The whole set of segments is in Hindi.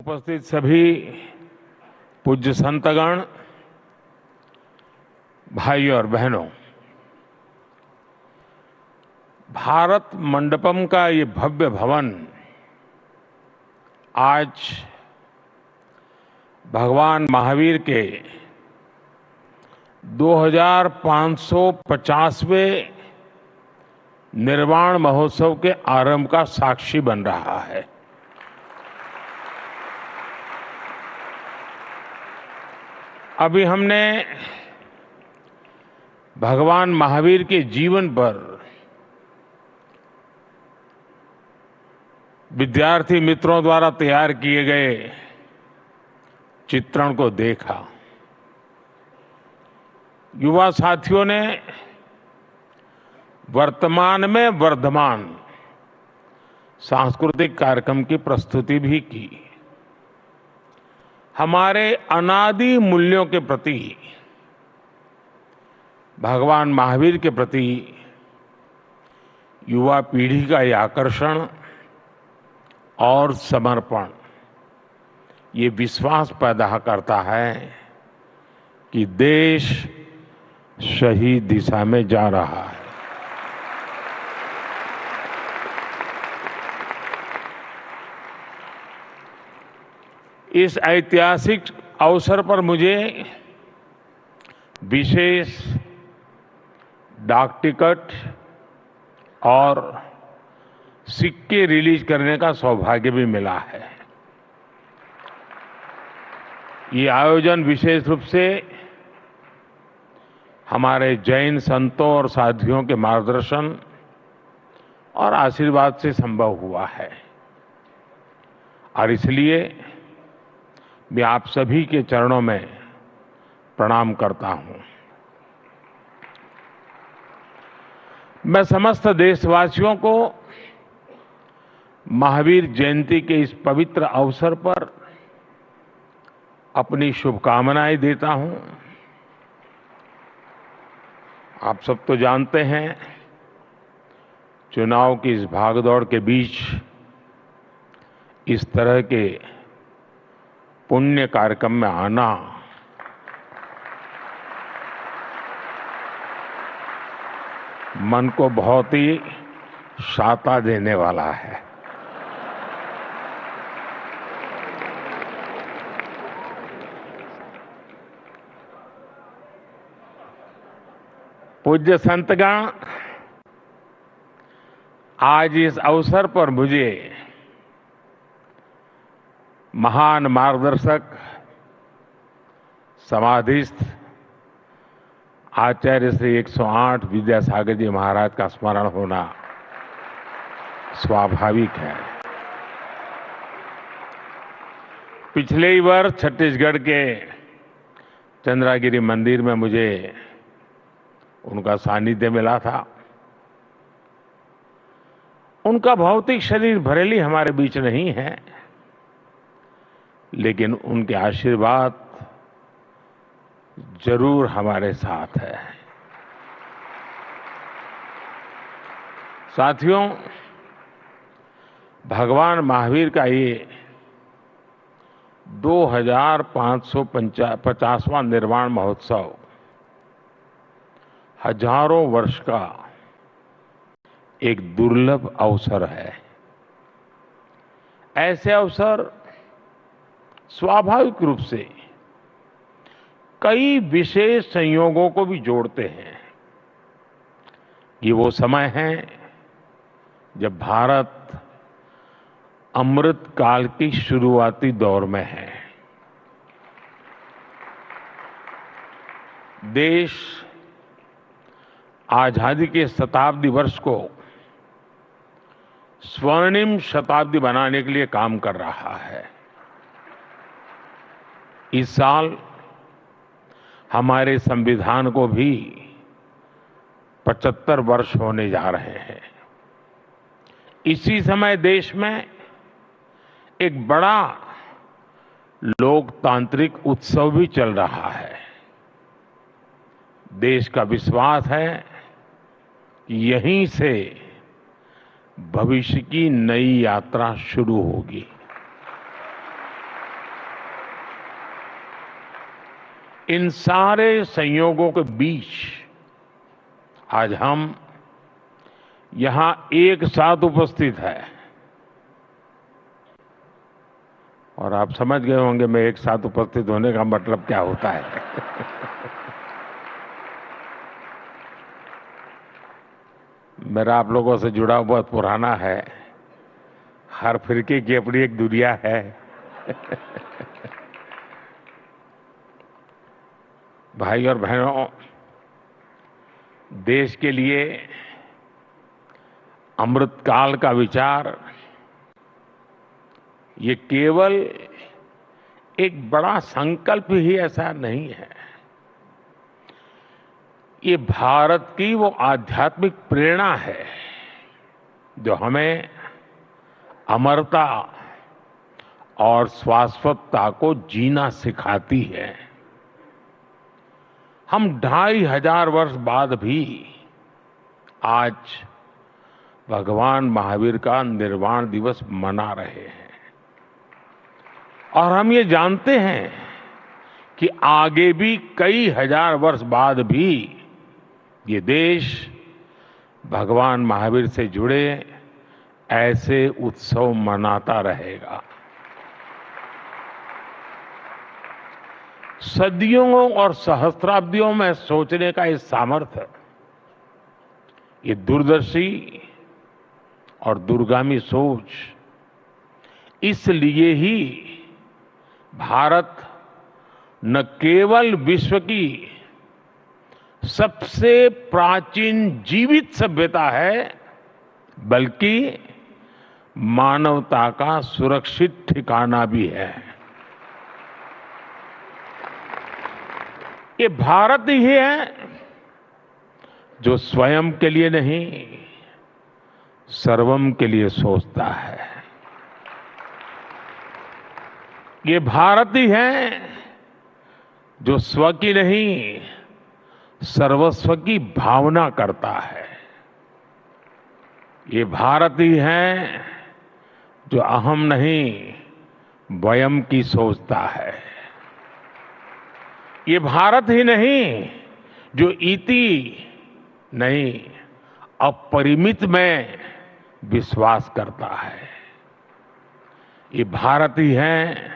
उपस्थित सभी पूज्य संतगण, भाई और बहनों, भारत मंडपम का ये भव्य भवन आज भगवान महावीर के 2550वें निर्वाण महोत्सव के आरंभ का साक्षी बन रहा है। अभी हमने भगवान महावीर के जीवन पर विद्यार्थी मित्रों द्वारा तैयार किए गए चित्रण को देखा। युवा साथियों ने वर्तमान में वर्धमान सांस्कृतिक कार्यक्रम की प्रस्तुति भी की। हमारे अनादि मूल्यों के प्रति, भगवान महावीर के प्रति युवा पीढ़ी का ये आकर्षण और समर्पण ये विश्वास पैदा करता है कि देश सही दिशा में जा रहा है। इस ऐतिहासिक अवसर पर मुझे विशेष डाक टिकट और सिक्के रिलीज करने का सौभाग्य भी मिला है। ये आयोजन विशेष रूप से हमारे जैन संतों और साथियों के मार्गदर्शन और आशीर्वाद से संभव हुआ है और इसलिए मैं आप सभी के चरणों में प्रणाम करता हूं। मैं समस्त देशवासियों को महावीर जयंती के इस पवित्र अवसर पर अपनी शुभकामनाएं देता हूं। आप सब तो जानते हैं, चुनाव की इस भागदौड़ के बीच इस तरह के पुण्य कार्यक्रम में आना मन को बहुत ही शाता देने वाला है। पूज्य संतगण, आज इस अवसर पर मुझे महान मार्गदर्शक, समाधिस्थ आचार्य श्री 108 विद्यासागर जी महाराज का स्मरण होना स्वाभाविक है। पिछले ही वर्ष छत्तीसगढ़ के चंद्रागिरी मंदिर में मुझे उनका सानिध्य मिला था। उनका भौतिक शरीर भले ही हमारे बीच नहीं है, लेकिन उनके आशीर्वाद जरूर हमारे साथ है। साथियों, भगवान महावीर का ये 2550वां निर्वाण महोत्सव हजारों वर्ष का एक दुर्लभ अवसर है। ऐसे अवसर स्वाभाविक रूप से कई विशेष संयोगों को भी जोड़ते हैं। ये वो समय है जब भारत अमृत काल की शुरुआती दौर में है। देश आजादी के शताब्दी वर्ष को स्वर्णिम शताब्दी बनाने के लिए काम कर रहा है। इस साल हमारे संविधान को भी 75 वर्ष होने जा रहे हैं। इसी समय देश में एक बड़ा लोकतांत्रिक उत्सव भी चल रहा है। देश का विश्वास है कि यहीं से भविष्य की नई यात्रा शुरू होगी। इन सारे संयोगों के बीच आज हम यहां एक साथ उपस्थित है। और आप समझ गए होंगे मैं एक साथ उपस्थित होने का मतलब क्या होता है। मेरा आप लोगों से जुड़ाव बहुत पुराना है। हर फिरके की अपनी एक दुनिया है। भाई और बहनों, देश के लिए अमृतकाल का विचार ये केवल एक बड़ा संकल्प ही ऐसा नहीं है। ये भारत की वो आध्यात्मिक प्रेरणा है जो हमें अमरता और शाश्वतता को जीना सिखाती है। हम 2500 वर्ष बाद भी आज भगवान महावीर का निर्वाण दिवस मना रहे हैं और हम ये जानते हैं कि आगे भी कई हजार वर्ष बाद भी ये देश भगवान महावीर से जुड़े ऐसे उत्सव मनाता रहेगा। सदियों और सहस्त्राब्दियों में सोचने का ये सामर्थ्य, ये दूरदर्शी और दूरगामी सोच, इसलिए ही भारत न केवल विश्व की सबसे प्राचीन जीवित सभ्यता है बल्कि मानवता का सुरक्षित ठिकाना भी है। ये भारत ही है जो स्वयं के लिए नहीं सर्वम के लिए सोचता है। ये भारत ही है जो स्व की नहीं सर्वस्व की भावना करता है। ये भारत ही है जो अहम नहीं वयम की सोचता है। ये भारत ही नहीं जो इति नहीं अपरिमित में विश्वास करता है। ये भारत ही है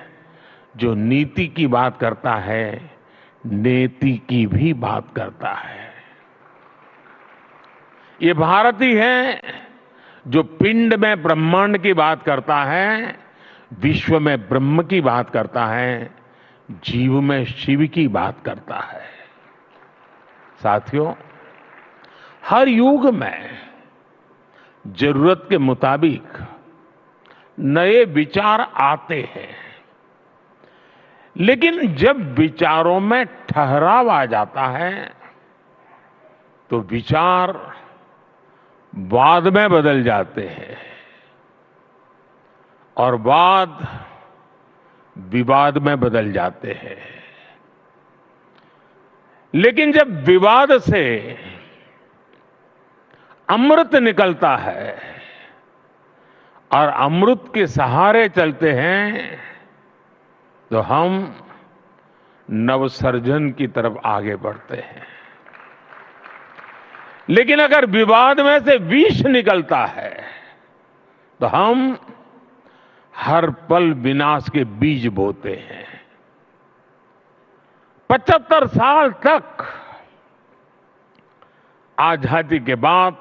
जो नीति की बात करता है, नेति की भी बात करता है। ये भारत ही है जो पिंड में ब्रह्मांड की बात करता है, विश्व में ब्रह्म की बात करता है, जीव में शिव की बात करता है। साथियों, हर युग में जरूरत के मुताबिक नए विचार आते हैं, लेकिन जब विचारों में ठहराव आ जाता है तो विचार वाद में बदल जाते हैं और वाद विवाद में बदल जाते हैं। लेकिन जब विवाद से अमृत निकलता है और अमृत के सहारे चलते हैं तो हम नवसर्जन की तरफ आगे बढ़ते हैं। लेकिन अगर विवाद में से विष निकलता है तो हम हर पल विनाश के बीज बोते हैं। 75 साल तक आजादी के बाद